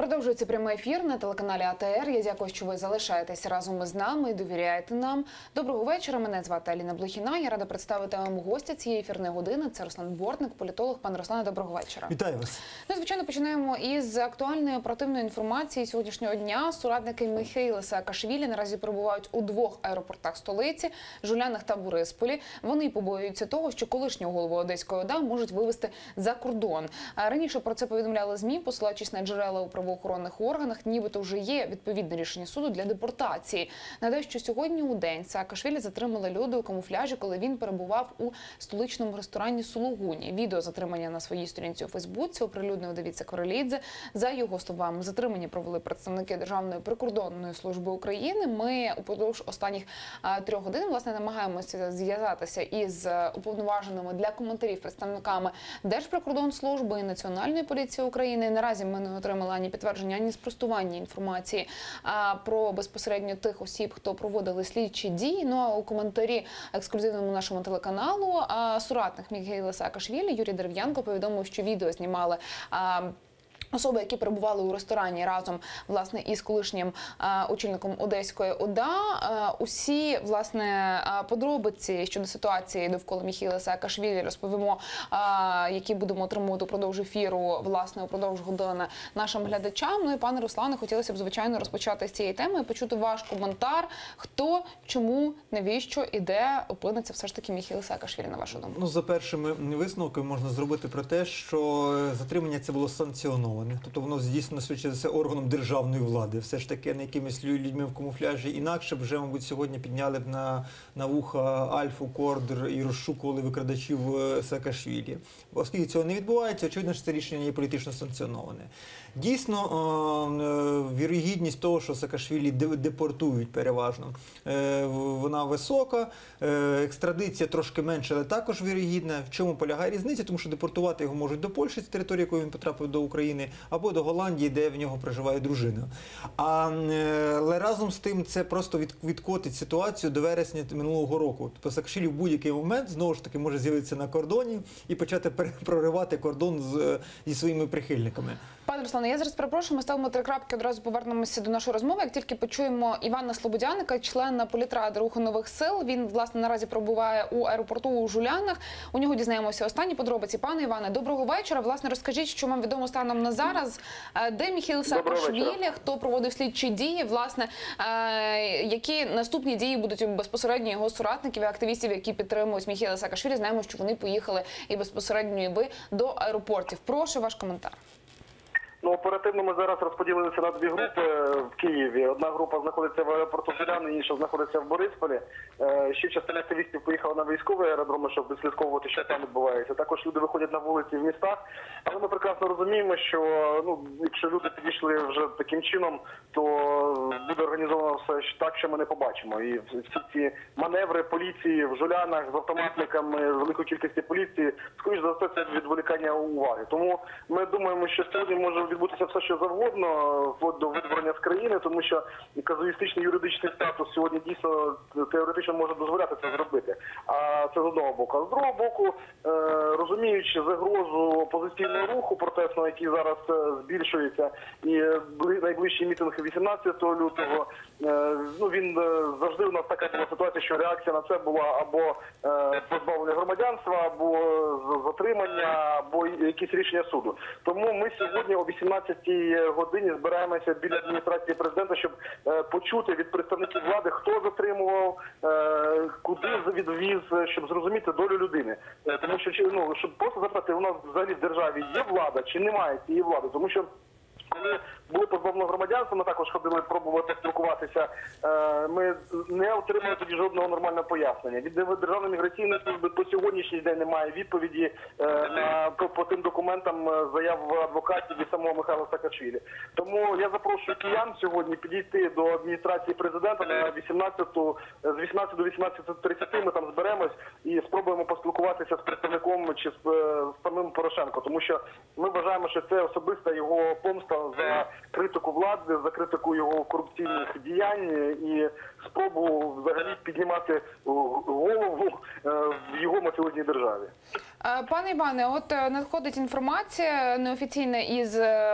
Продовжується прямий ефір на телеканалі АТР. Я дякую, що ви залишаєтеся разом із нами і довіряєте нам. Доброго вечора. Мене звати Аліна Блохіна. Я рада представити вам гостя цієї ефірної години. Це Руслан Бортник, політолог. Пане Руслане, доброго вечора. Вітаю вас. Ну, звичайно, починаємо із актуальної оперативної інформації сьогоднішнього дня. Соратники Міхеїла Саакашвілі наразі перебувають у двох аеропортах столиці – Жулянах та Борисполі. Вони побоюються того, що колишнього голову Одеської ОДА можуть вивезти за кордон. Раніше про це повідомляли ЗМІ, посилаючись на джерела у правоохоронних органах, нібито вже є відповідне рішення суду для депортації. Нагадаю, що сьогодні у день Саакашвілі затримали люди у камуфляжі, коли він перебував у столичному ресторані «Сулугуні». Відео затримання на своїй сторінці у Фейсбуці оприлюднив Давід Сакварелідзе. За його словами, затримання провели представники Державної прикордонної служби України. Ми упродовж останніх 3 годин, власне, намагаємося зв'язатися із уповноваженими для коментарів представниками Держприкордонслужби і Національної поліції України. Наразі ми не отримали ані підтвердження, ані спростування інформації про безпосередньо тих осіб, хто проводили слідчі дії. Ну а у коментарі ексклюзивному нашому телеканалу соратник Міхеїла Саакашвілі Юрій Дерев'янко повідомив, що відео знімали особи, які перебували у ресторані разом, власне, із колишнім очільником Одеської ОДА. Усі, власне, подробиці щодо ситуації довкола Міхеїла Саакашвілі розповімо, які будемо отримувати упродовж ефіру, власне, упродовж години нашим глядачам. Ну і, пане Руслане, хотілося б, звичайно, розпочати з цієї теми і почути ваш коментар. Хто, чому, навіщо і де опиниться все ж таки Міхеїл Саакашвілі, на вашу думку? Ну, за першими висновками можна зробити про те, що затримання це було санкціоноване. Тобто воно здійснено, швидше за все, органом державної влади. Все ж таки не якимись людьми в камуфляжі. Інакше б вже, мабуть, сьогодні підняли б на вуха Альфу, Кордр і розшукували викрадачів Саакашвілі. Оскільки цього не відбувається, очевидно, що це рішення є політично санкціоноване. Дійсно, вірогідність того, що Саакашвілі депортують переважно, вона висока. Екстрадиція трошки менша, але також вірогідна. В чому полягає різниця? Тому що депортувати його можуть до Польщі, з території якої він потрапив до України, або до Голландії, де в нього проживає дружина. Але разом з тим це просто відкотить ситуацію до вересня минулого року. Тобто Саакашвілі в будь-який момент знову ж таки може з'явитися на кордоні і почати проривати кордон зі своїми прихильниками. Пане Руслане, я зараз перепрошую, ми ставимо 3 крапки, одразу повернемося до нашої розмови. Як тільки почуємо Івана Слободяника, члена політради Руху нових сил, він, власне, наразі пробуває у аеропорту у Жулянах. У нього дізнаємося останні подробиці. Пане Іване, доброго вечора. Власне, розкажіть, що вам відомо станом на зараз, де Міхеїл Саакашвілі, хто проводив слідчі дії, власне, які наступні дії будуть безпосередньо його соратників і активістів, які підтримують Міхеїла Саакашвілі. Знаємо, що вони поїхали і безпосередньо і ви до аеропортів. Прошу ваш коментар. Ну, оперативно ми зараз розподілилися на 2 групи в Києві. Одна група знаходиться в аеропорту Жуляни, інша знаходиться в Борисполі. Ще частина активістів поїхала на військовий аеродром, щоб відслідковувати, що там відбувається. Також люди виходять на вулиці в містах. Але ми прекрасно розуміємо, що якщо люди підійшли вже таким чином, то буде організовано все так, що ми не побачимо. І всі ці маневри поліції в Жулянах з автоматниками, з великою кількістю поліції, скоріш за все, це відволікання уваги. Тому ми думаємо, що сьогодні може відбутися все, що завгодно, вплоть до видворення з країни, тому що казуїстичний юридичний статус сьогодні дійсно теоретично може дозволяти це зробити. А це з одного боку. А з другого боку, розуміючи загрозу опозиційного руху протестного, який зараз збільшується, і найближчий мітинг 18 лютого, він завжди у нас така була ситуація, що реакція на це була або позбавлення громадянства, або затримання, або якісь рішення суду. Тому ми сьогодні о 18-й годині збираємося біля адміністрації президента, щоб почути від представників влади, хто затримував, куди відвіз, щоб зрозуміти долю людини. Тому що, щоб просто запитати, у нас взагалі в державі є влада чи немає цієї влади, тому що коли було позбавлено громадянства, ми також ходили пробувати спілкуватися, ми не отримали тоді жодного нормального пояснення. Від Державної міграційної служби по сьогоднішній день немає відповіді по тим документам заяв адвокатів і самого Міхеїла Саакашвілі. Тому я запрошую киян сьогодні підійти до адміністрації президента на з 18 до 18:30 ми там зберемось і спробуємо поспілкуватися з представником чи з самим Порошенко. Тому що ми вважаємо, що це особиста його помста за критику влади, за критику його корупційних діянь і спробу взагалі піднімати голову в його мафіозній державі. Пане Іване, от надходить інформація неофіційна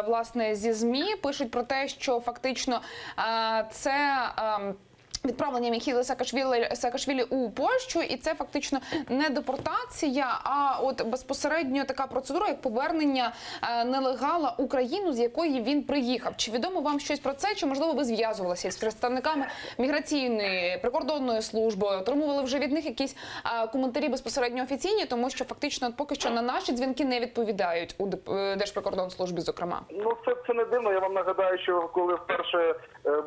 власне, зі ЗМІ. Пишуть про те, що фактично це відправлення Міхейла Саакашвілі у Польщу, і це фактично не депортація, а от безпосередньо така процедура, як повернення нелегала у країну, з якої він приїхав. Чи відомо вам щось про це? Чи, можливо, ви зв'язувалися з представниками міграційної, прикордонної служби, отримували вже від них якісь коментарі безпосередньо офіційні, тому що фактично поки що на наші дзвінки не відповідають у Держприкордонслужбі, зокрема? Ну, це не дивно. Я вам нагадаю, що коли вперше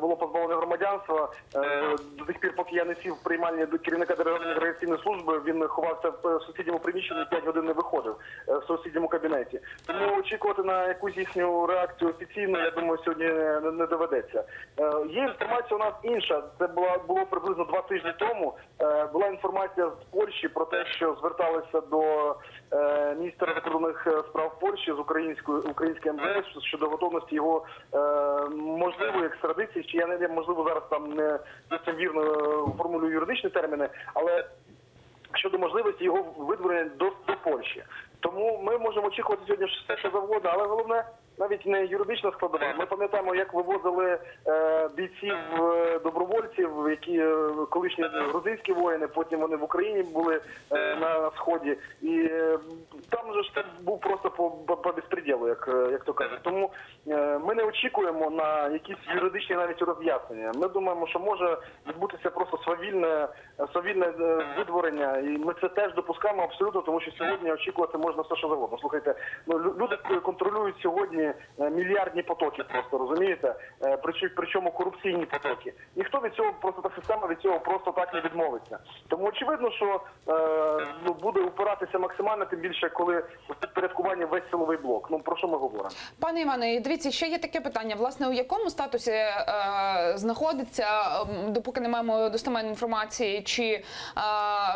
було позбавлено громадянства, до тих пір, поки я не сів в приймальні до керівника Державної міграційної служби, він ховався в сусідньому приміщенні, 5 годин не виходив в сусідньому кабінеті. Тому очікувати на якусь їхню реакцію офіційну, я думаю, сьогодні не доведеться. Є інформація у нас інша. Це було приблизно 2 тижні тому. Була інформація з Польщі про те, що зверталися до міністра закордонних справ Польщі з української МЗС щодо готовності його можливої екстрадиції, чи я не можливо зараз там не вірно формулюю юридичні терміни, але щодо можливості його видворення до Польщі. Тому ми можемо очікувати сьогодні все, що завгодно, але головне навіть не юридична складова. Ми пам'ятаємо, як вивозили бійців, добровольців, які колишні грузинські воїни, потім вони в Україні були на Сході. І там же ж це був просто по безпреділу, як то кажуть. Тому ми не очікуємо на якісь юридичні навіть роз'яснення. Ми думаємо, що може відбутися просто свавільне видворення. І ми це теж допускаємо абсолютно, тому що сьогодні очікувати можна все, що завгодно. Слухайте, люди контролюють сьогодні мільярдні потоки, просто розумієте, причому корупційні потоки. Ніхто від цього, просто та система від цього просто так не відмовиться. Тому очевидно, що буде упиратися максимально, тим більше, коли в підпорядкуванні весь силовий блок. Ну, про що ми говоримо? Пане Іване, дивіться, ще є таке питання. Власне, у якому статусі знаходиться, допоки не маємо достеменної інформації, чи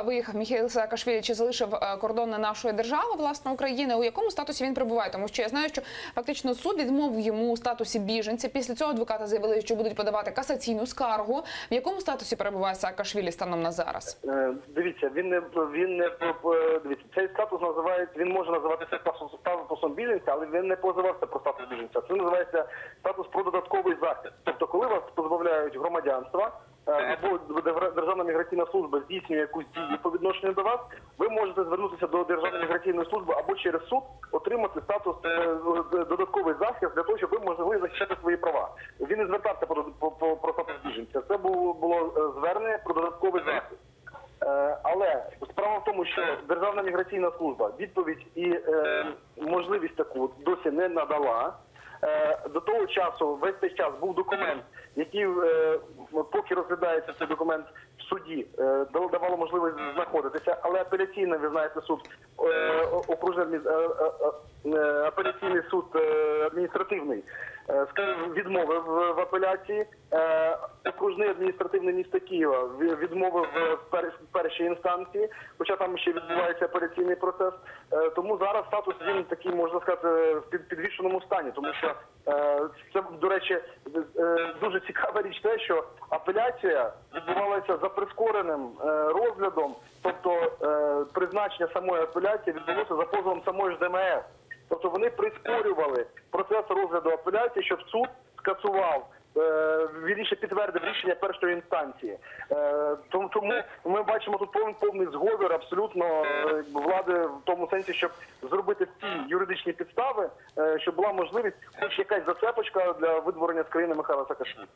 виїхав Міхейл Саакашвілі, чи залишив кордони нашої держави, власне, України, у якому статусі він перебуває? Тому що я знаю, що фактично суд відмовив йому у статусі біженця. Після цього адвокати заявили, що будуть подавати касаційну скаргу. В якому статусі перебуває Саакашвілі станом на зараз? Дивіться, дивіться, цей статус називається, він може називатися статусом біженця, але він не позивався про статус біженця. Це називається статус про додатковий захист. Тобто, коли вас позбавляють громадянства, або Державна міграційна служба здійснює якусь дію по відношенню до вас, ви можете звернутися до Державної міграційної служби або через суд отримати статус додатковий захист для того, щоб ви могли захищати свої права. Він не звертався про статус біженця. Це було звернення про додатковий захист. Але справа в тому, що Державна міграційна служба відповідь і можливість таку досі не надала. До того часу, весь цей час був документ, який, поки розглядається цей документ в суді, давало можливість знаходитися, але апеляційний, ви знаєте, суд, окружний апеляційний суд адміністративний відмовив в апеляції, окружний адміністративний міста Києва відмовив в першій інстанції, хоча там ще відбувається апеляційний процес. Тому зараз статус він такий, можна сказати, в підвішеному стані, тому що це, до речі, дуже цікава річ те, що апеляція відбувалася за прискореним розглядом, тобто призначення самої апеляції відбулося за позовом самої ж ДМС. Тобто вони прискорювали процес розгляду апеляції, щоб суд скасував, вірніше підтвердив рішення першої інстанції. Тому ми бачимо тут повний зговір абсолютно влади в тому сенсі, щоб зробити ті юридичні підстави, щоб була можливість хоч якась зацепочка для видворення з країни Михайла Саакашвілі.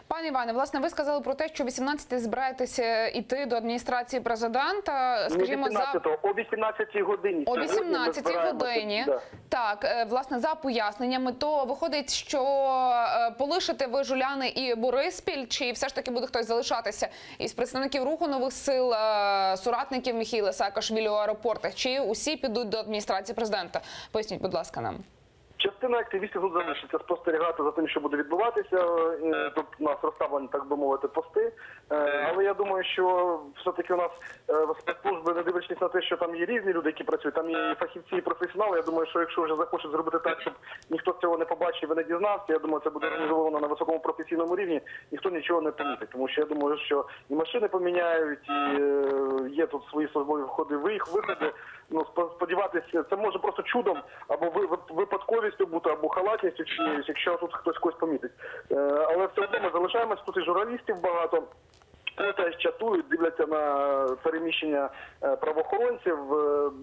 Пане Іване, власне, ви сказали про те, що 18-й збираєтеся йти до адміністрації президента, скажімо, о 18-й годині. О 18-й годині. Да. Так, власне, за поясненнями, то виходить, що полишите ви Жуляни і Бориспіль, чи все ж таки буде хтось залишатися із представників Руху нових сил, соратників Міхейла Саакашвілі у аеропортах, чи усі підуть до адміністрації президента? Поясніть, будь ласка, нам. частина активістів тут залишиться спостерігати за тим, що буде відбуватися. Тут у нас розставлені, так би мовити, пости. Але я думаю, що все-таки у нас спецслужби, не дивлячись на те, що там є різні люди, які працюють, там є і фахівці, і професіонали. Я думаю, що якщо вже захочуть зробити так, щоб ніхто цього не побачив і не дізнався, я думаю, це буде організовано на високому професійному рівні, ніхто нічого не помітить. Тому що я думаю, що і машини поміняють, і є тут свої службові входи, виходи. Ну, сподіватися, це може просто чудом, або випадковістю бути, або халатністю чиєюсь, якщо тут хтось когось помітить. Але все одно ми залишаємось, тут і журналістів багато. Вони теж чатують, дивляться на переміщення правоохоронців.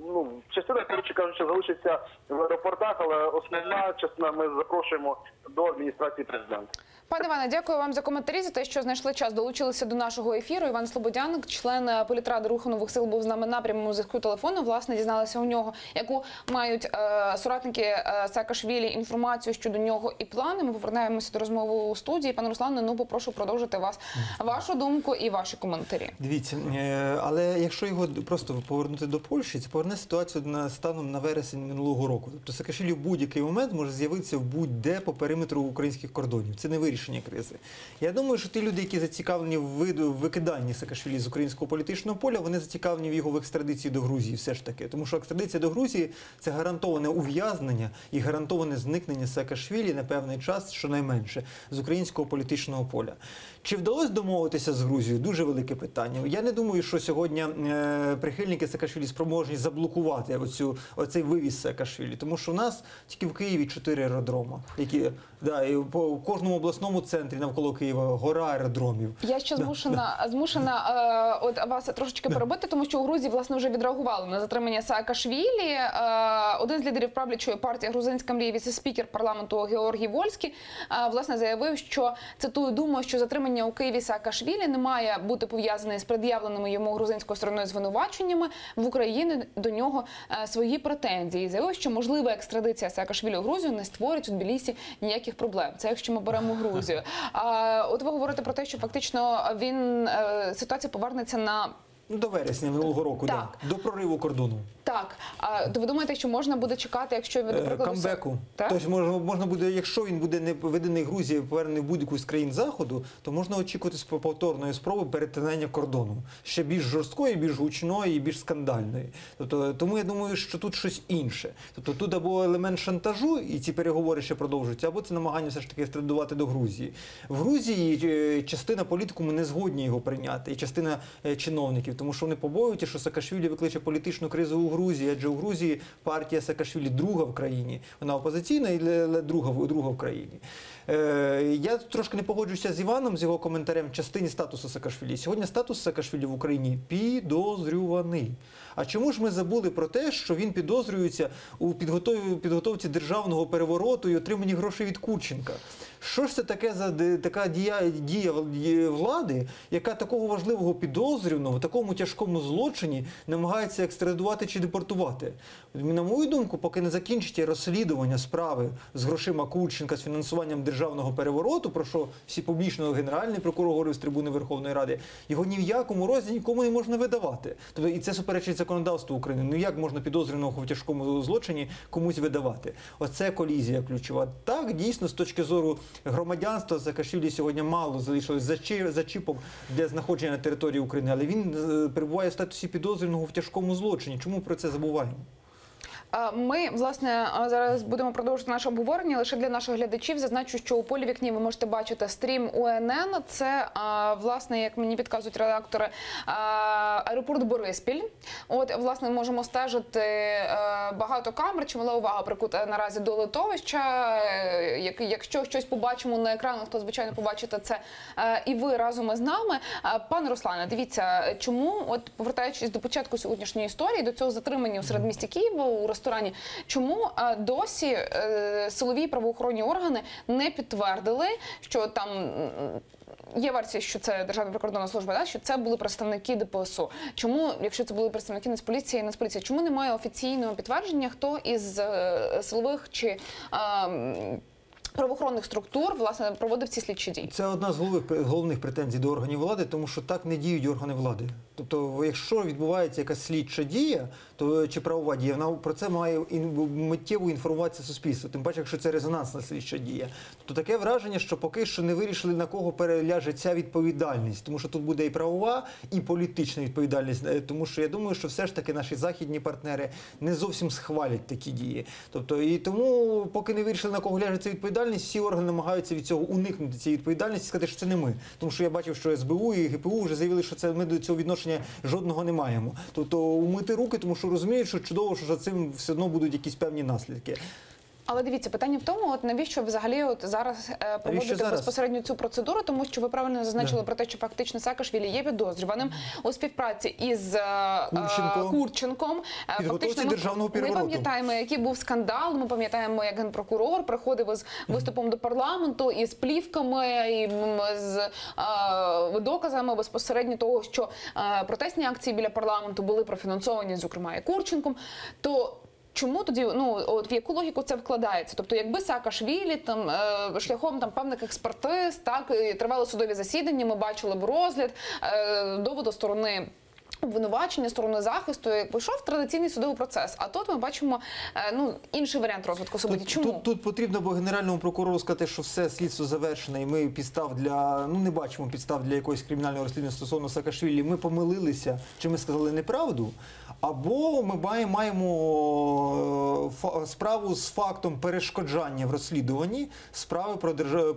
Ну, частина, коротше кажучи, залишиться в аеропортах, але основна частина ми запрошуємо до адміністрації президента. Пане Іване, дякую вам за коментарі, за те, що знайшли час, долучилися до нашого ефіру. Іван Слободян, член політради Руху нових сил, був з нами на прямому зв'язку телефону. Власне, дізналися у нього, яку мають соратники Саакашвілі інформацію щодо нього і плани. Ми повернемося до розмови у студії. Пане Руслане, ну попрошу продовжити вас, вашу думку і ваші коментарі. Дивіться, але якщо його просто повернути до Польщі, це поверне ситуацію станом на вересень минулого року. Тобто Саакашвілі в будь-який момент може з'явитися в будь-де по периметру українських кордонів. Це не вирішення кризи. Я думаю, що ті люди, які зацікавлені в викиданні Саакашвілі з українського політичного поля, вони зацікавлені в його екстрадиції до Грузії все ж таки. Тому що екстрадиція до Грузії – це гарантоване ув'язнення і гарантоване зникнення Саакашвілі на певний час, щонайменше, з українського політичного поля. Чи вдалося домовитися з Грузією? Дуже велике питання. Я не думаю, що сьогодні прихильники Саакашвілі спроможні заблокувати оцей вивіз Саакашвілі. Тому що у нас тільки в Києві 4 аеродрома, які, да, і по кожному обласному центрі навколо Києва гора аеродромів. Я ще змушена от вас трошечки перебити, тому що у Грузії, власне, вже відреагували на затримання Саакашвілі. Один з лідерів правлячої партії «Грузинська мрія», віце-спікер парламенту Георгій Вольський, власне, заявив, що, цитую, думаю, що затримання у Києві Саакашвілі не має бути пов'язаний з пред'явленими йому грузинською стороною звинуваченнями. В Україні до нього свої претензії. Заявив, що можлива екстрадиція Саакашвілі у Грузію не створить у Тбілісі ніяких проблем. Це якщо ми беремо Грузію. От ви говорите про те, що фактично ситуація повернеться на... До вересня минулого року, так. Да. До прориву кордону. Так. То ви думаєте, що можна буде чекати, якщо він, до прикладу... камбеку. Тобто можна буде, якщо він буде не введений Грузією, повернений в будь-яку з країн Заходу, то можна очікувати повторної спроби перетинання кордону. Ще більш жорсткої, більш гучної і більш скандальної. Тобто, тому я думаю, що тут щось інше. Тобто тут або елемент шантажу, і ці переговори ще продовжуються, або це намагання все ж таки екстрадувати до Грузії. В Грузії частина політикуму не згодні його прийняти, і частина чиновників, тому що вони побоюються, що Саакашвілі викличе політичну кризу у Грузії, адже у Грузії партія Саакашвілі друга в країні. Вона опозиційна, але друга в країні. Я трошки не погоджуюся з Іваном, з його коментарем в частині статусу Саакашвілі. Сьогодні статус Саакашвілі в Україні підозрюваний. А чому ж ми забули про те, що він підозрюється у підготовці державного перевороту і отриманні грошей від Курченка? Що ж це таке за така дія влади, яка такого важливого підозрюваного в такому тяжкому злочині намагається екстрадувати чи депортувати? На мою думку, поки не закінчиться розслідування справи з грошима Курченка, з фінансуванням державного перевороту, про що всі публічно Генеральний прокурор говорив з трибуни Верховної Ради, його ні в якому разі нікому не можна видавати. Тобто, і це суперечить законодавству України. Ну як можна підозрюваного в тяжкому злочині комусь видавати? Оце колізія ключова. Так, дійсно, з точки зору громадянства Саакашвілі сьогодні мало залишилось за чіпом для знаходження на території України, але він перебуває в статусі підозрюваного в тяжкому злочині. Чому про це забуваємо? Ми, власне, зараз будемо продовжувати наше обговорення. Лише для наших глядачів зазначу, що у полі вікні ви можете бачити стрім УНН. Це, власне, як мені підказують редактори, аеропорт Бориспіль. От, власне, можемо стежити багато камер, чимала увага прикута наразі до литовища. Якщо щось побачимо на екранах, то, звичайно, побачите це і ви разом із нами. Пане Руслане, дивіться, чому, от повертаючись до початку сьогоднішньої історії, до цього затримання у середмісті Києва, у ресторані, чому досі силові правоохоронні органи не підтвердили, що там є версія, що це Державна прикордонна служба, да? Що це були представники ДПСУ. Чому, якщо це були представники Нацполіції, чому немає офіційного підтвердження, хто із силових чи правоохоронних структур, власне, проводив ці слідчі дії? Це одна з головних претензій до органів влади, тому що так не діють органи влади. Тобто, якщо відбувається якась слідча дія, то чи правова дія, вона про це має миттєво інформувати суспільство. Тим паче, якщо це резонансна слідча дія. Тобто таке враження, що поки що не вирішили, на кого переляже ця відповідальність. Тому що тут буде і правова, і політична відповідальність. Тому що я думаю, що все ж таки наші західні партнери не зовсім схвалять такі дії. Тобто, і тому, поки не вирішили, на кого ляже ця відповідальність, всі органи намагаються від цього уникнути цієї відповідальності і сказати, що це не ми. Тому що я бачив, що СБУ і ГПУ вже заявили, що це ми до цього відношення жодного не маємо. Тобто умити руки, тому що розуміють, що чудово, що за цим все одно будуть якісь певні наслідки. Але дивіться, питання в тому, от навіщо взагалі от зараз проводити безпосередньо цю процедуру, тому що ви правильно зазначили про те, що фактично Саакашвілі є підозрюваним у співпраці із Курченком. Підготовці державного перевороту. Ми пам'ятаємо, який був скандал, ми пам'ятаємо, як генпрокурор приходив із виступом до парламенту, із плівками, і з доказами безпосередньо того, що протестні акції біля парламенту були профінансовані, зокрема, і Курченком. То чому тоді, от в яку логіку це вкладається? Тобто, якби Саакашвілі там шляхом там певних експертиз, так, і тривали судові засідання, ми бачили б розгляд доводу сторони обвинувачення, сторони захисту, як пішов традиційний судовий процес. А тут ми бачимо інший варіант розвитку событий. Чому? Тут потрібно бо генеральному прокурору сказати, що все, слідство завершене, і ми підстав для, не бачимо підстав для якоїсь кримінального розслідування стосовно Саакашвілі. Ми помилилися, чи ми сказали неправду, або ми маємо справу з фактом перешкоджання в розслідуванні справи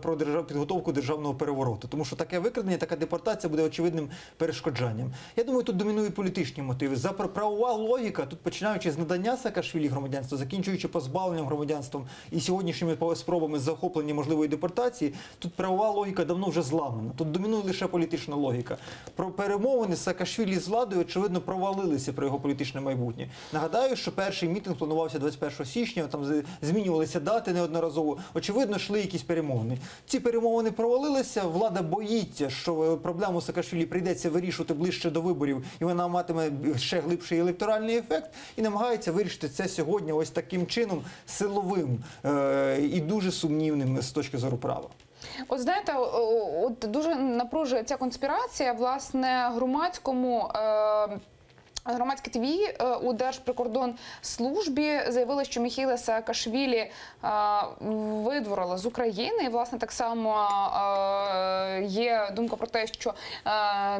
про підготовку державного перевороту. Тому що таке викрадення, така депортація буде очевидним перешкоджанням. Я думаю, тут домінують політичні мотиви. Правова логіка, тут починаючи з надання Саакашвілі громадянства, закінчуючи позбавленням громадянством і сьогоднішніми спробами захоплення можливої депортації, тут правова логіка давно вже зламана. Тут домінує лише політична логіка. Про перемовини Саакашвілі з владою, очевидно, провалилися про його політичне майбутнє. Нагадаю, що перший мітинг планувався 21 січня, там змінювалися дати неодноразово. Очевидно, йшли якісь перемовини. Ці перемовини провалилися, влада боїться, що проблему Саакашвілі прийдеться вирішувати ближче до виборів, і вона матиме ще глибший електоральний ефект, і намагається вирішити це сьогодні ось таким чином силовим і дуже сумнівним з точки зору права. От знаєте, от дуже напружує ця конспірація, власне, Громадське ТВ у Держприкордонслужбі заявили, що Міхейла Саакашвілі видворили з України. І, власне, так само є думка про те, що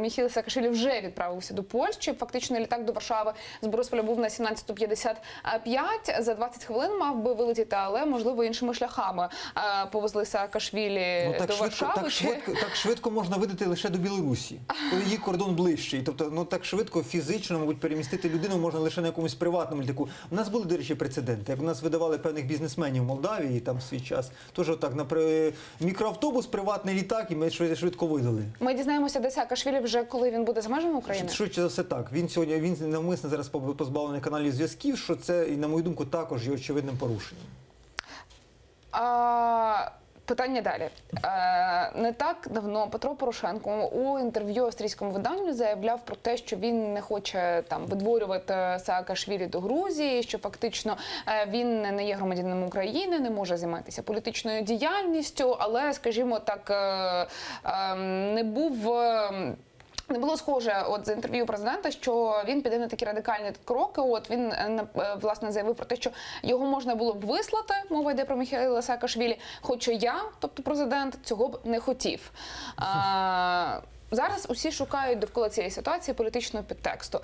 Міхейла Саакашвілі вже відправився до Польщі. Фактично, літак до Варшави з Борисполя був на 17:55. За 20 хвилин мав би вилетіти, але, можливо, іншими шляхами повезли Саакашвілі до Варшави. Так швидко можна видати лише до Білорусі, коли її кордон ближчий. Тобто, так швидко, фізично, мабуть, перемістити людину можна лише на якомусь приватному літаку. У нас були, до речі, прецеденти. Як у нас видавали певних бізнесменів в Молдавії там в свій час, теж отак, на мікроавтобус, приватний літак, і ми швидко видали. Ми дізнаємося, де Саакашвілі вже коли він буде за межами України? Швидше за все так. Він навмисно зараз позбавлений каналів зв'язків, що це, і на мою думку, також є очевидним порушенням. Питання далі. Не так давно Петро Порошенко у інтерв'ю австрійському виданню заявляв про те, що він не хоче там видворювати Саакашвілі до Грузії, що фактично він не є громадянином України, не може займатися політичною діяльністю, але, скажімо так, не було схоже з інтерв'ю президента, що він піде на такі радикальні кроки. Він, власне, заявив про те, що його можна було б вислати, мова йде про Міхейла Саакашвілі, хоча я, тобто президент, цього б не хотів. Зараз усі шукають довкола цієї ситуації політичного підтексту.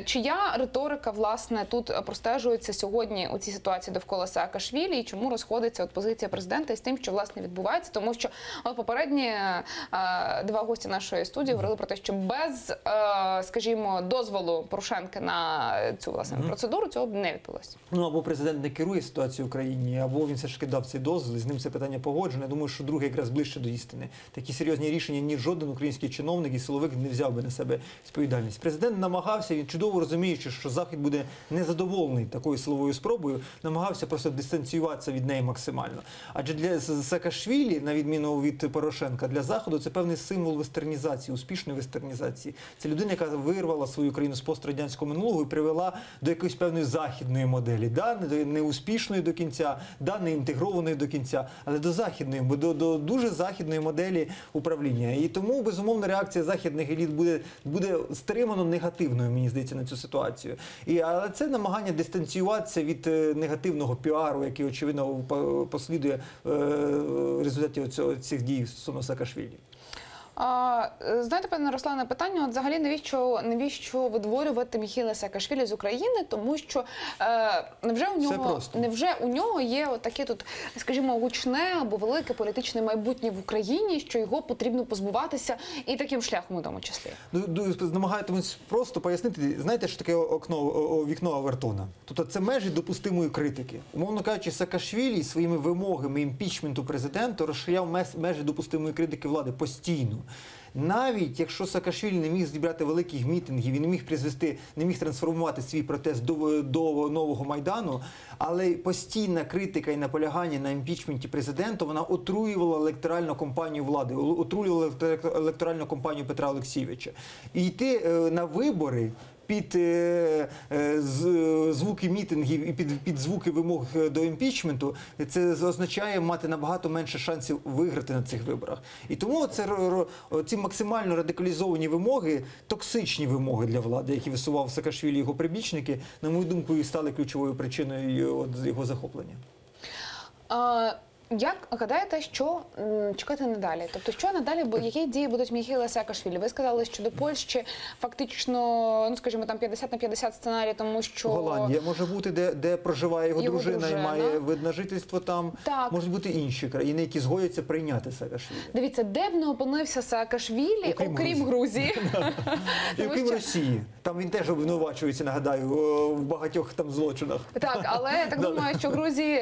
Чия риторика, власне, тут простежується сьогодні у цій ситуації довкола Саакашвілі, і чому розходиться позиція президента із тим, що, власне, відбувається? Тому що попередні два гості нашої студії говорили про те, що без, скажімо, дозволу Порошенка на цю, власне, процедуру цього б не відбулося. Або президент не керує ситуацією в країні, або він все ж таки дав цей дозвіл, з ним це питання погоджено. Я думаю, що друге якраз ближче до істини. Такі серйозні рішення ні жоден український чиновник і силовик не взяв би на себе відповідальність. Президент намагався, він чудово розуміючи, що Захід буде незадоволений такою силовою спробою, намагався просто дистанціюватися від неї максимально. Адже для Саакашвілі, на відміну від Порошенка, для Заходу це певний символ вестернізації, успішної вестернізації. Це людина, яка вирвала свою країну з пострадянського минулого і привела до якоїсь певної західної моделі. Да, не успішної до кінця, да, не інтегрованої до кінця, але до західної, до дуже західної моделі управління. І тому, безумовно, реакція західних еліт буде стримано негативною, мені здається, на цю ситуацію. Але це намагання дистанціюватися від негативного піару, який, очевидно, послідує в результаті цих дій стосовно Саакашвілі. Знаєте, пане Руслане, питання, от взагалі, навіщо видворювати Міхеїла Саакашвілі з України, тому що невже у нього є таке тут, скажімо, гучне або велике політичне майбутнє в Україні, що його потрібно позбуватися і таким шляхом у тому числі? Намагатимусь просто пояснити, знаєте, що таке вікно Овертона? Тобто це межі допустимої критики. Умовно кажучи, Саакашвілі своїми вимогами імпічменту президента розширяв межі допустимої критики влади постійно. Навіть якщо Саакашвілі не міг зібрати великих мітингів і не міг трансформувати свій протест до нового Майдану, але постійна критика і наполягання на імпічменті президента, вона отруювала електоральну кампанію влади, отруювала електоральну кампанію Петра Олексійовича. І йти на вибори під звуки мітингів і під звуки вимог до імпічменту, це означає мати набагато менше шансів виграти на цих виборах. І тому ці максимально радикалізовані вимоги, токсичні вимоги для влади, які висував Саакашвілі і його прибічники, на мою думку, і стали ключовою причиною його захоплення. Як гадаєте, що чекати надалі? Тобто, що надалі, які дії будуть Міхеїла Саакашвілі? Ви сказали, що до Польщі фактично, скажімо, там 50 на 50 сценарій, тому що... Голландія може бути, де проживає його дружина і має вид на жительство там. Так. Можуть бути інші країни, які згодяться прийняти Саакашвілі. Дивіться, де б не опинився Саакашвілі, окрім Грузії. І окрім Росії. Там він теж обвинувачується, нагадаю, в багатьох там злочинах. Так, але я так думаю, що в Грузії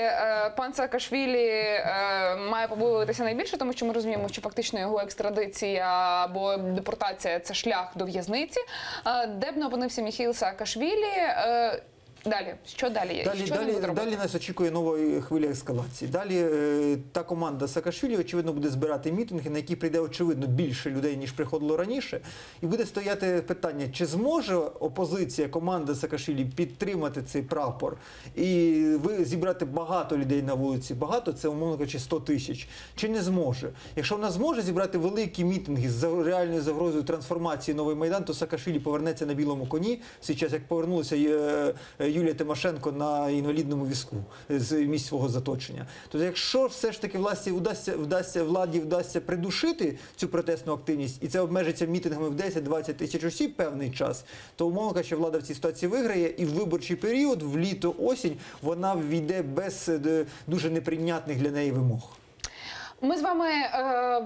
пан Саакашвілі має побоюватися найбільше, тому що ми розуміємо, що фактично його екстрадиція або депортація – це шлях до в'язниці. Де б не опинився Міхеїл Саакашвілі, далі? Що далі? Далі нас очікує нова хвиля ескалації. Далі та команда Саакашвілі, очевидно, буде збирати мітинги, на які прийде, очевидно, більше людей, ніж приходило раніше. І буде стояти питання, чи зможе опозиція, команда Саакашвілі підтримати цей прапор і зібрати багато людей на вулиці. Багато – це, умовно кажучи, 100 тисяч. Чи не зможе? Якщо вона зможе зібрати великі мітинги з реальною загрозою трансформації Новий Майдан, то Саакашвілі повернеться на білому коні, в свій час, як повернулася Юлія Тимошенко на інвалідному візку з місць свого заточення. Тобто, якщо все ж таки владі вдасться придушити цю протестну активність, і це обмежиться мітингами в 10-20 тисяч осіб певний час, то, умовно кажучи, влада в цій ситуації виграє, і в виборчий період, в літо-осінь, вона ввійде без дуже неприйнятних для неї вимог. Ми з вами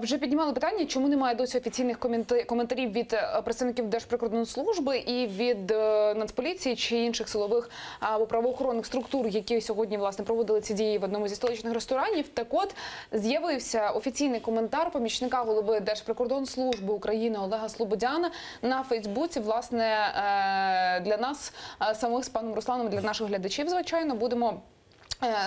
вже піднімали питання, чому немає досі офіційних коментарів від представників Держприкордонслужби і від Нацполіції чи інших силових або правоохоронних структур, які сьогодні, власне, проводили ці дії в одному зі столичних ресторанів. Так от, з'явився офіційний коментар помічника голови Держприкордонслужби України Олега Слободяна на Фейсбуці. Власне, для нас самих з паном Русланом, для наших глядачів, звичайно, будемо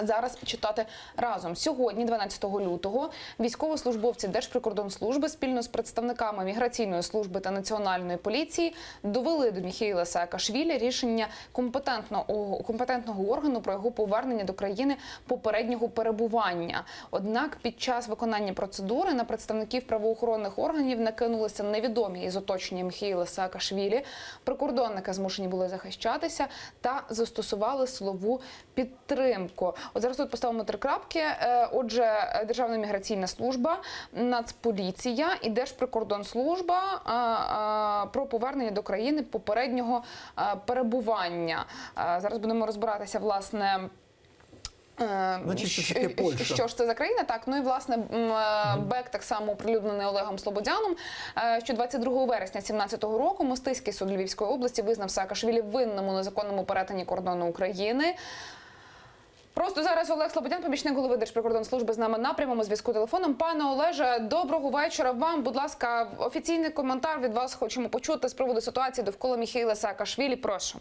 зараз читати разом. Сьогодні, 12 лютого, військовослужбовці Держприкордонслужби спільно з представниками Міграційної служби та Національної поліції довели до Міхеїла Саакашвілі рішення компетентного органу про його повернення до країни попереднього перебування. Однак під час виконання процедури на представників правоохоронних органів накинулися невідомі із оточення Міхеїла Саакашвілі. Прикордонники змушені були захищатися та застосували силову підтримку. От зараз тут поставимо 3 крапки. Отже, Державна міграційна служба, Нацполіція і Держприкордонслужба про повернення до країни попереднього перебування. Зараз будемо розбиратися, власне, що ж це за країна? Так, ну і, власне, БЕК так само оприлюднений Олегом Слободяном, що 22 вересня 2017 року Мостиський суд Львівської області визнав Саакашвілі винним у незаконному перетині кордону України. Просто зараз Олег Слободян, помічник голови Держприкордонслужби, з нами на прямому зв'язку телефоном. Пане Олеже, доброго вечора вам. Будь ласка, офіційний коментар від вас хочемо почути з приводу ситуації довкола Міхеїла Саакашвілі. Прошу.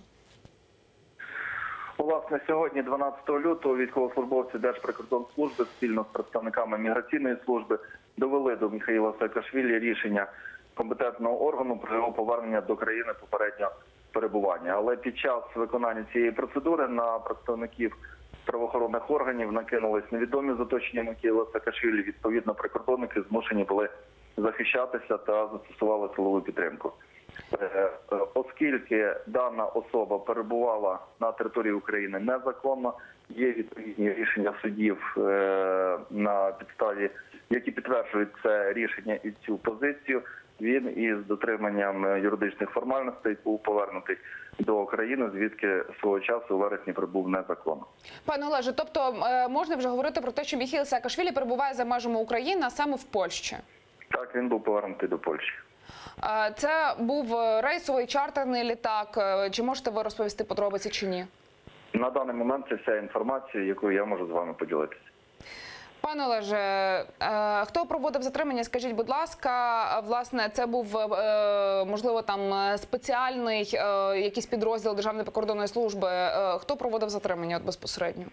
Власне, сьогодні, 12 лютого, військовослужбовці Держприкордонслужби спільно з представниками міграційної служби довели до Міхеїла Саакашвілі рішення компетентного органу про його повернення до країни попереднього перебування. Але під час виконання цієї процедури на представників правоохоронних органів накинулись невідомі з оточення Міхеїла Саакашвілі. Відповідно, прикордонники змушені були захищатися та застосували силову підтримку. Оскільки дана особа перебувала на території України незаконно, є відповідні рішення судів на підставі, які підтверджують це рішення і цю позицію, він із дотриманням юридичних формальностей був повернутий до країни, звідки свого часу у вересні прибув незаконно. Пане Олеже, тобто можна вже говорити про те, що Міхеїл Саакашвілі перебуває за межами України, а саме в Польщі? Так, він був повернутий до Польщі. Це був рейсовий чартерний літак. Чи можете ви розповісти подробиці чи ні? На даний момент це вся інформація, якою я можу з вами поділитися. Пане Олеже, хто проводив затримання, скажіть, будь ласка, власне, це був, можливо, там спеціальний якийсь підрозділ Державної прикордонної служби. Хто проводив затримання безпосередньо?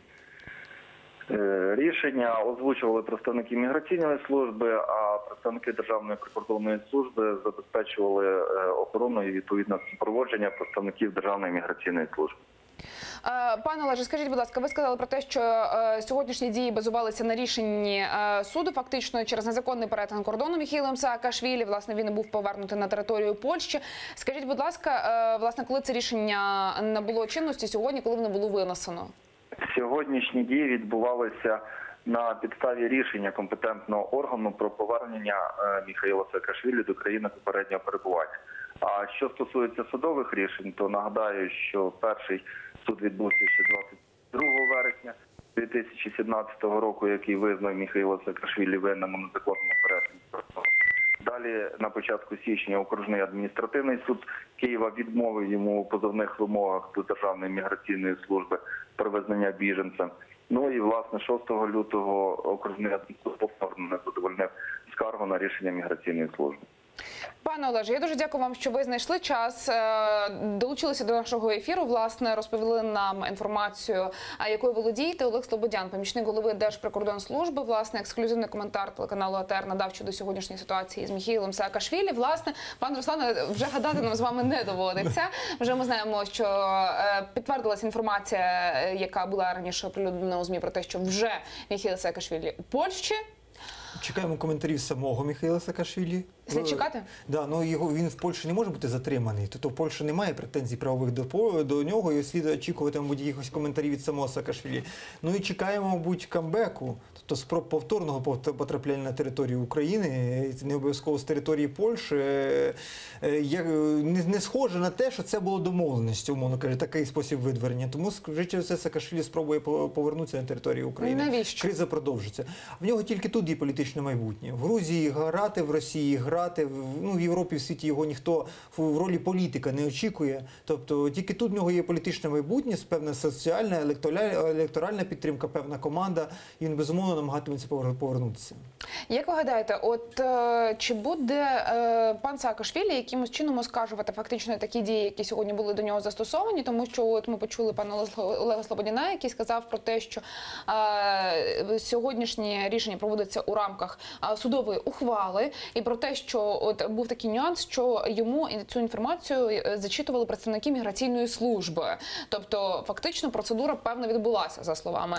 Рішення озвучували представники міграційної служби, а представники Державної прикордонної служби забезпечували охорону і відповідне супроводження представників Державної міграційної служби. Пане Олеже, скажіть, будь ласка, ви сказали про те, що сьогоднішні дії базувалися на рішенні суду, фактично через незаконний перетин кордону Міхеїлом Саакашвілі. Власне, він був повернутий на територію Польщі. Скажіть, будь ласка, власне, коли це рішення набуло чинності сьогодні, коли воно було винесено? Сьогоднішні дії відбувалися на підставі рішення компетентного органу про повернення Міхеїла Саакашвілі до країни попереднього перебування. А що стосується судових рішень, то нагадаю, що перший суд відбувся ще 22 вересня 2017 року, який визнав Міхеїла Саакашвілі винним у незаконному перетині. Далі, на початку січня, окружний адміністративний суд Києва відмовив йому у позовних вимогах до Державної міграційної служби про визнання біженцем. Ну і, власне, 6 лютого окружний адміністративний суд повторно не задовольнив скаргу на рішення міграційної служби. Пане Олеже, я дуже дякую вам, що ви знайшли час, долучилися до нашого ефіру, власне, розповіли нам інформацію, якою володієте. Олег Слободян, помічник голови Держприкордонслужби, власне, ексклюзивний коментар телеканалу АТР надав щодо сьогоднішньої ситуації з Міхеїлом Саакашвілі. Власне, пан Руслане, вже гадати нам з вами не доводиться. Вже ми знаємо, що підтвердилася інформація, яка була раніше оприлюднена у ЗМІ про те, що вже Міхеїл Саакашвілі у Польщі. Чекаємо коментарів самого Міхеїла Саакашвілі. Слід чекати? Да, ну він в Польщі не може бути затриманий. Тобто в Польщі немає претензій правових до нього, і слід очікувати, мабуть, якихось коментарів від самого Саакашвілі. Ну і чекаємо, мабуть, камбеку, тобто спроб повторного потрапляння на територію України, не обов'язково з території Польщі. Не схоже на те, що це було домовленістю, умовно кажучи, такий спосіб видворення. Тому, скажіть, все Саакашвілі спробує повернутися на територію України. Навіщо? Криза продовжиться. В нього тільки тут є політичне майбутнє. В Грузії грати, в Росії грати, в Європі, в світі його ніхто в ролі політика не очікує. Тобто тільки тут в нього є політичне майбутнє, певна соціальна, електоральна підтримка, певна команда, і він, безумовно, намагатиметься повернутися. Як ви гадаєте, чи буде пан Саакашвілі якимось чином оскаржувати фактично такі дії, які сьогодні були до нього застосовані? Тому що ми почули пана Олега Слободяна, який сказав про те, що сьогоднішнє рішення проводиться у рамках судової ухвали, і про те, що був такий нюанс, що йому цю інформацію зачитували представники міграційної служби. Тобто, фактично, процедура, певно, відбулася, за словами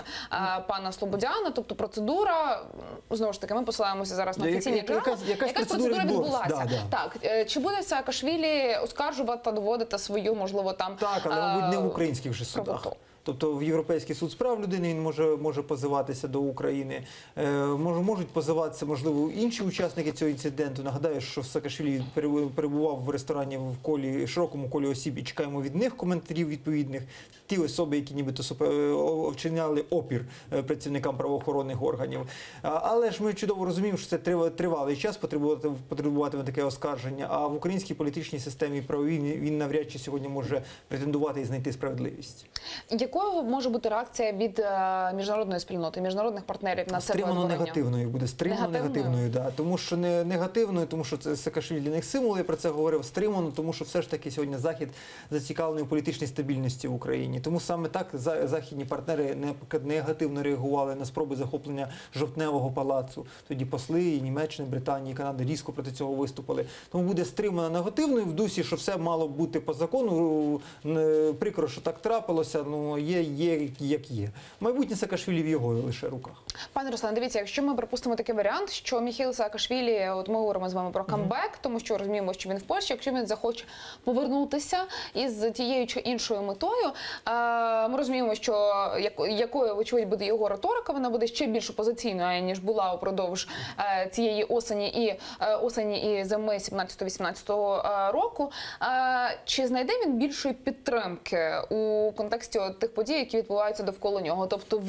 пана Слободяна. Тобто, процедура, знову ж таки, ми посилаємося зараз на офіційні канали. Якась процедура відбулася. Да. Так, чи буде Саакашвілі оскаржувати, доводити свою, можливо, там... Так, але, мабуть, не в українських же судах. правоту? Тобто в Європейський суд з прав людини він може позиватися до України. Можуть позиватися, можливо, інші учасники цього інциденту. Нагадаю, що Саакашвілі перебував в ресторані в широкому колі осіб, і чекаємо від них коментарів відповідних. Ті особи, які нібито вчиняли опір працівникам правоохоронних органів. Але ж ми чудово розуміємо, що це тривалий час потребуватиме таке оскарження, а в українській політичній системі правовій він навряд чи сьогодні може претендувати і знайти справедливість. Якою може бути реакція від міжнародної спільноти, міжнародних партнерів на це Стримано витворення? негативною буде, стримано негативною, да. Тому що не негативною, тому що це Саакашвілі для них символ, я про це говорив, стримано, тому що все ж таки сьогодні Захід зацікавлений у політичній стабільності в Україні. Тому саме так західні партнери негативно реагували на спроби захоплення Жовтневого палацу. Тоді посли і Німеччини, Британії, Канади різко проти цього виступили. Тому буде стримано негативною в дусі, що все мало бути по закону. Прикро, що так трапилося, ну є як є. Майбутнє Саакашвілі в його лише руках. Пане Руслане, дивіться, якщо ми припустимо такий варіант, що Міхеїл Саакашвілі, от ми говоримо з вами про камбек, тому що розуміємо, що він в Польщі, якщо він захоче повернутися із тією чи іншою метою, ми розуміємо, що якою, вочевидь, буде його риторика, вона буде ще більш опозиційною, ніж була упродовж цієї осені і зими 17-18 року. Чи знайде він більшої підтримки у контексті тих подій, які відбуваються довкола нього? Тобто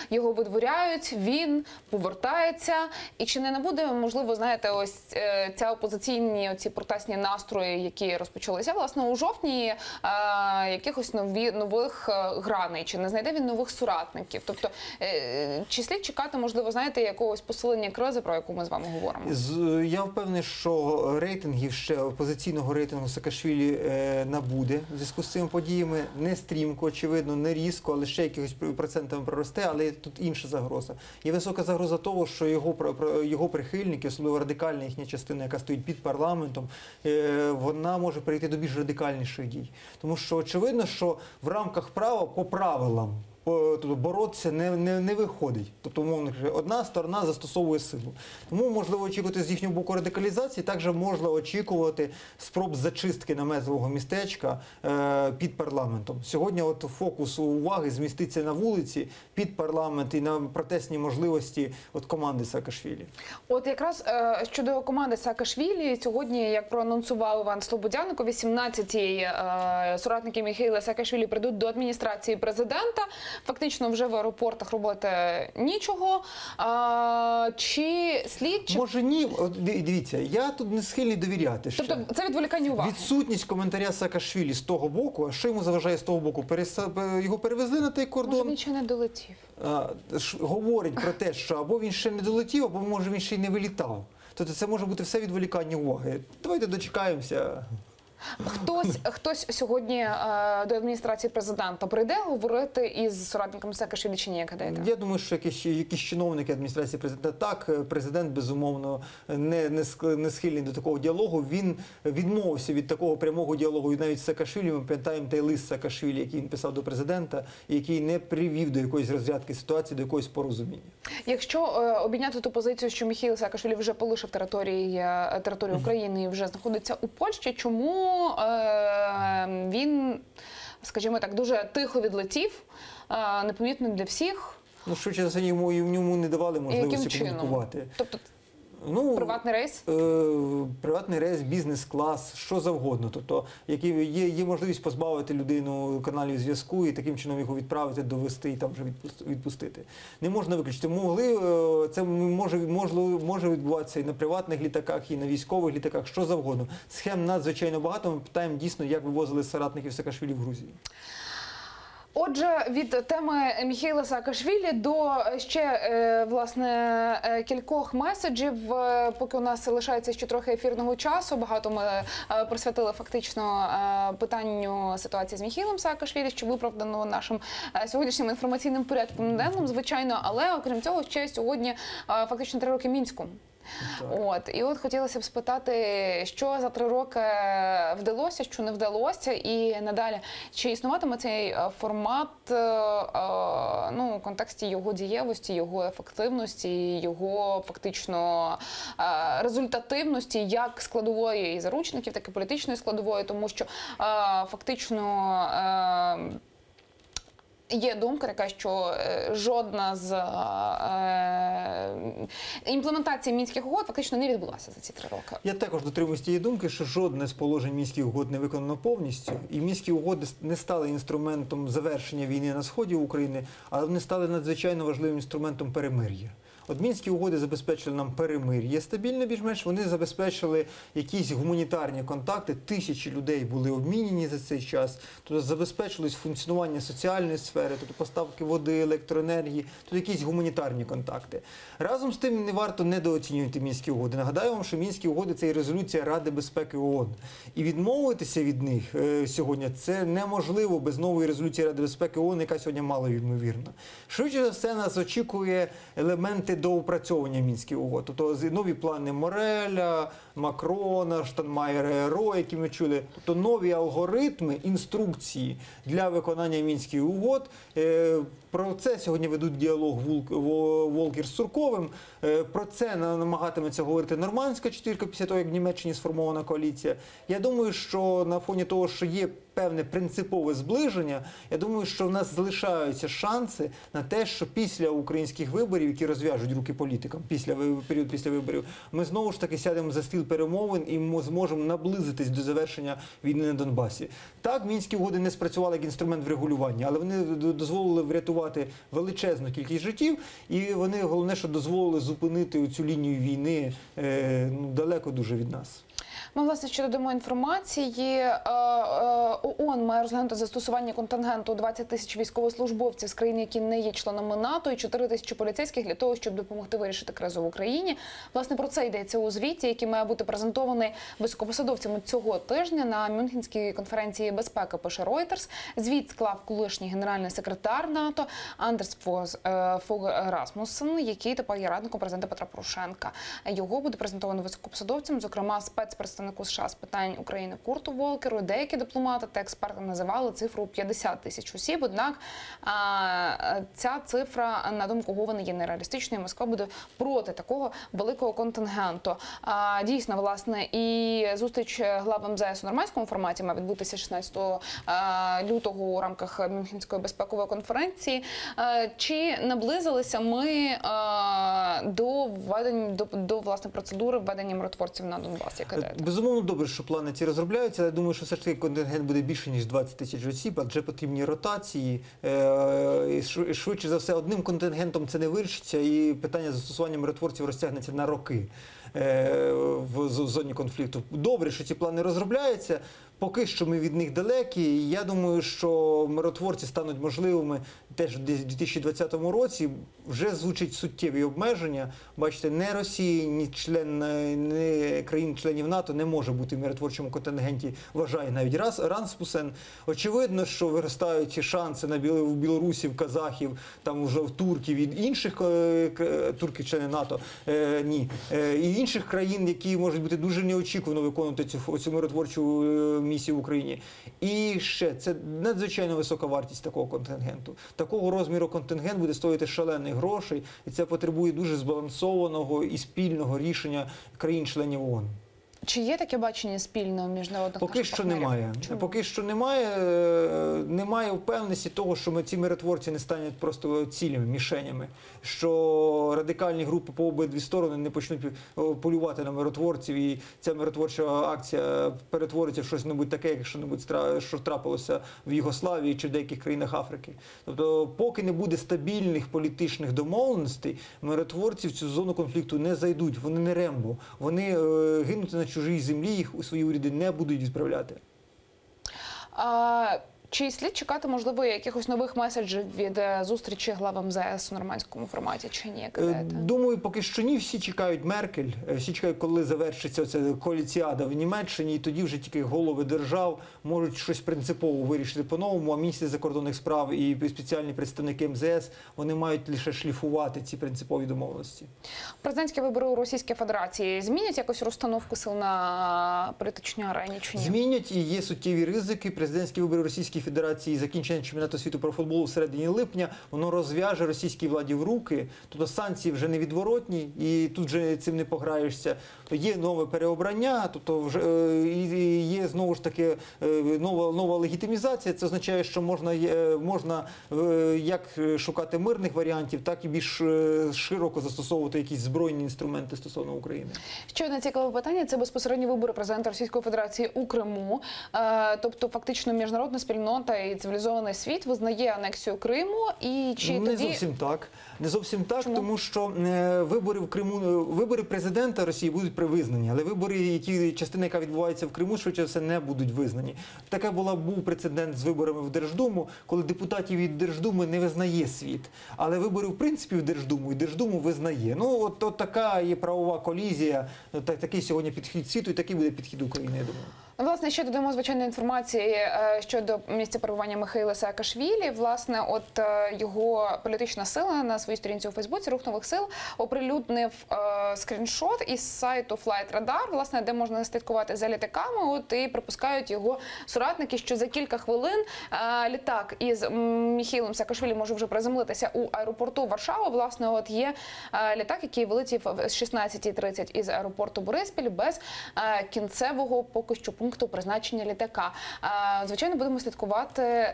його видворяють, він повертається, і чи не буде, можливо, знаєте, ось ця опозиційні, оці протестні настрої, які розпочалися, власне, у жовтні, якихось нових граней, чи не знайде він нових соратників? Тобто, чи слід чекати, можливо, знаєте, якогось посилення кризи, про яку ми з вами говоримо? Я впевнений, що рейтингів ще опозиційного рейтингу Саакашвілі набуде в зв'язку з цими подіями. Не стрімко, очевидно, не різко, але ще якихось процентами проросте, але тут інша загроза. Є висока загроза того, що його прихильники, особливо радикальна їхня частина, яка стоїть під парламентом, вона може перейти до більш радикальніших дій. Тому що очевидно, що в рамках права по правилам тобто боротися не виходить. Тобто, умовно кажучи, одна сторона застосовує силу. Тому можливо очікувати з їхнього боку радикалізації, також можна очікувати спроб зачистки наметового містечка під парламентом. Сьогодні от фокус уваги зміститься на вулиці, під парламент і на протестні можливості от команди Саакашвілі. От якраз щодо команди Саакашвілі, сьогодні, як проанонсував Іван Слободяник, о 18-й соратники Міхеїла Саакашвілі прийдуть до адміністрації президента. Фактично вже в аеропортах робити нічого. Чи слід... Може ні. Дивіться, я тут не схильний довіряти ще. Тобто це відволікання уваги? Відсутність коментаря Саакашвілі з того боку, а що йому заважає з того боку? Його перевезли на той кордон. Може він ще не долетів? Говорить про те, що або він ще не долетів, або може він ще й не вилітав. Тобто це може бути все відволікання уваги. Давайте дочекаємося. Хтось сьогодні до адміністрації президента прийде говорити із соратниками Саакашвілі чи ні, як гадаєте? Я думаю, що якісь чиновники адміністрації президента так. Президент, безумовно, не схильний до такого діалогу. Він відмовився від такого прямого діалогу. І навіть з Саакашвілі, ми пам'ятаємо той лист Саакашвілі, який він писав до президента, який не привів до якоїсь розрядки ситуації, до якогось порозуміння. Якщо обійняти ту позицію, що Міхеїл Саакашвілі вже полишив територію України і вже знаходиться у Польщі, чому він, скажімо так, дуже тихо відлетів, непомітно для всіх? Ну, швидше за все, йому не давали можливості комунікувати. Тобто приватний рейс? Приватний рейс, бізнес-клас, що завгодно. Тобто, є можливість позбавити людину каналів зв'язку і таким чином його відправити, довести і там вже відпустити. Не можна виключити. Це може відбуватися і на приватних літаках, і на військових літаках, що завгодно. Схем надзвичайно багато. Ми питаємо дійсно, як вивозили соратників Саакашвілі в Грузії. Отже, від теми Міхеїла Саакашвілі до ще, власне, кількох меседжів, поки у нас лишається ще трохи ефірного часу. Багато ми присвятили фактично питанню ситуації з Міхеїлом Саакашвілі, що виправдано нашим сьогоднішнім інформаційним порядком денним, звичайно. Але, окрім цього, ще сьогодні фактично 3 роки Мінську. І от хотілося б спитати, що за 3 роки вдалося, що не вдалося, і надалі, чи існуватиме цей формат у контексті його дієвості, його ефективності, його фактично результативності, як складової і заручників, так і політичної складової, тому що фактично є думка така, що жодна з імплементації Мінських угод фактично не відбулася за ці 3 роки. Я також дотримуюсь тієї думки, що жодне з положень Мінських угод не виконано повністю. І Мінські угоди не стали інструментом завершення війни на сході України, але вони стали надзвичайно важливим інструментом перемир'я. От Мінські угоди забезпечили нам перемир'я стабільне більш-менш, вони забезпечили якісь гуманітарні контакти, тисячі людей були обмінені за цей час, тобто забезпечилось функціонування соціальної сфери, тобто поставки води, електроенергії, тобто якісь гуманітарні контакти. Разом з тим не варто недооцінювати Мінські угоди. Нагадаю вам, що Мінські угоди – це і резолюція Ради безпеки ООН. І відмовитися від них сьогодні – це неможливо без нової резолюції Ради безпеки ООН, яка сьогодні малоймовірна. Швидше за все нас очікує елементи доопрацьовування Мінських угод. Тобто нові плани Мореля, Макрона, Штайнмаєра, Ро, які ми чули. Тобто нові алгоритми, інструкції для виконання Мінських угод. Про це сьогодні ведуть діалог Волкер з Сурковим. Про це намагатиметься говорити нормандська четвірка після того, як в Німеччині сформована коаліція. Я думаю, що на фоні того, що є певне принципове зближення, я думаю, що в нас залишаються шанси на те, що після українських виборів, які розв'яжуть руки політикам, період після виборів, ми знову ж таки сядемо за стіл перемовин і ми зможемо наблизитись до завершення війни на Донбасі. Так, Мінські угоди не спрацювали як інструмент врегулювання, але вони дозволили врятувати величезну кількість життів, і вони, головне, що дозволили зупинити цю лінію війни далеко дуже від нас. Ми, власне, ще додамо інформації. ООН має розглянути застосування контингенту 20 тисяч військовослужбовців з країн, які не є членами НАТО, і 4 тисячі поліцейських для того, щоб допомогти вирішити кризу в Україні. Власне, про це йдеться у звіті, який має бути презентований високопосадовцями цього тижня на Мюнхенській конференції безпеки, пише Reuters. Звіт склав колишній генеральний секретар НАТО Андерс Фог Расмуссен, який тепер є радником президента Петра Порошенка. Його буде презентовано високопосадовцям, зокрема спецпредставнику США з питань України Курту Волкеру. Деякі дипломати та експерти називали цифру 50 тисяч осіб, однак ця цифра, на думку Гована, є нереалістичною. Москва буде проти такого великого контингенту. Дійсно, власне, і зустріч глав МЗС у нормандському форматі має відбутися 16 лютого у рамках Мюнхенської безпекової конференції. Чи наблизилися ми до власне процедури введення миротворців на Донбас? Безумовно, добре, що плани ці розробляються, але я думаю, що все ж таки контингент буде більше, ніж 20 тисяч осіб, адже потрібні ротації. І швидше за все, одним контингентом це не вирішиться, і питання застосування миротворців розтягнеться на роки в зоні конфлікту. Добре, що ці плани розробляються. Поки що ми від них далекі. Я думаю, що миротворці стануть можливими теж десь в 2020 році. Вже звучать суттєві обмеження. Бачите, не Росія, ні країн-членів НАТО не може бути в миротворчому контингенті, вважає навіть Расмуссен. Очевидно, що виростають шанси в білорусів, казахів, там вже в турків від інших турків-членів НАТО, ні. І інших країн, які можуть бути дуже неочікувано виконувати цю миротворчу місію в Україні. І ще, це надзвичайно висока вартість такого контингенту. Такого розміру контингент буде стоїти шалених грошей, і це потребує дуже збалансованого і спільного рішення країн-членів ООН. Чи є таке бачення спільного міжнародних Поки що немає. Поки що немає впевненості того, що ці миротворці не стануть просто цілями, мішенями, що радикальні групи по обидві сторони не почнуть полювати на миротворців, і ця миротворча акція перетвориться в щось таке, як що трапилося в Югославії чи в деяких країнах Африки. Тобто, поки не буде стабільних політичних домовленостей, миротворці в цю зону конфлікту не зайдуть, вони не Рембо, вони гинуть на чужій землі, їх у свої уряди не будуть відправляти. Чи слід чекати, можливо, якихось нових меседжів від зустрічі глав МЗС у нормандському форматі, чи ні? Думаю, поки що ні. Всі чекають Меркель, всі чекають, коли завершиться ця коаліціада в Німеччині, і тоді вже тільки голови держав можуть щось принципово вирішити по-новому, а міністри закордонних справ і спеціальні представники МЗС, вони мають лише шліфувати ці принципові домовленості. Президентські вибори у Російській Федерації змінять якось розстановку сил на політичній арені, чи ні? Змінять, і є суттєві ризики. Президентські вибори у Російській Федерації, закінчення чемпіонату світу про футбол в середині липня, воно розв'яже російській владі в руки. Тобто санкції вже невідворотні, і тут вже цим не пограєшся. Є нове переобрання, тобто вже є знову ж таки нова легітимізація. Це означає, що можна як шукати мирних варіантів, так і більш широко застосовувати якісь збройні інструменти стосовно України. Ще одне цікаве питання – це безпосередні вибори президента Російської Федерації у Криму. Тобто фактично міжнародна спільнота спільнота і цивілізований світ визнає анексію Криму, і чи Не тоді... зовсім так. Не зовсім так, Чому? тому що вибори в Криму, вибори президента Росії будуть визнані, але вибори, частина, яка відбувається в Криму, швидше все не будуть визнані. Був прецедент з виборами в Держдуму, коли депутатів від Держдуми не визнає світ. Але вибори, в принципі, в Держдуму, і Держдуму визнає. Ну, от така є правова колізія, такий сьогодні підхід світу, і такий буде підхід України, я думаю. Власне, ще додамо звичайної інформації щодо місця перебування Михайла Саакашвілі. Власне, от його політична сила на своїй сторінці у Фейсбуці «Рух нових сил» оприлюднив скріншот із сайту Flight Radar, власне, де можна слідкувати за літаками. От і припускають його соратники, що за кілька хвилин літак із Михайлом Саакашвілі може вже приземлитися у аеропорту Варшава. Власне, от є літак, який вилетів з 16:30 із аеропорту Бориспіль без кінцевого поки що пункту призначення літака. Звичайно, будемо слідкувати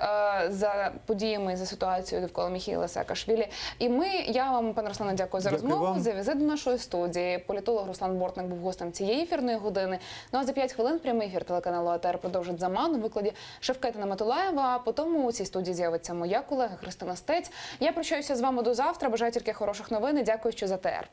за подіями, за ситуацією довкола Михайла Саакашвілі. І я вам, пане Руслане, дякую за розмову, за візит до нашої студії. Політолог Руслан Бортник був гостем цієї ефірної години. Ну а за 5 хвилин прямий ефір телеканалу АТR продовжить «Заман» у викладі Шевкета Матулаєва. А потім у цій студії з'явиться моя колега Христина Стець. Я прощаюся з вами до завтра. Бажаю тільки хороших новин і дякую, що за АТR.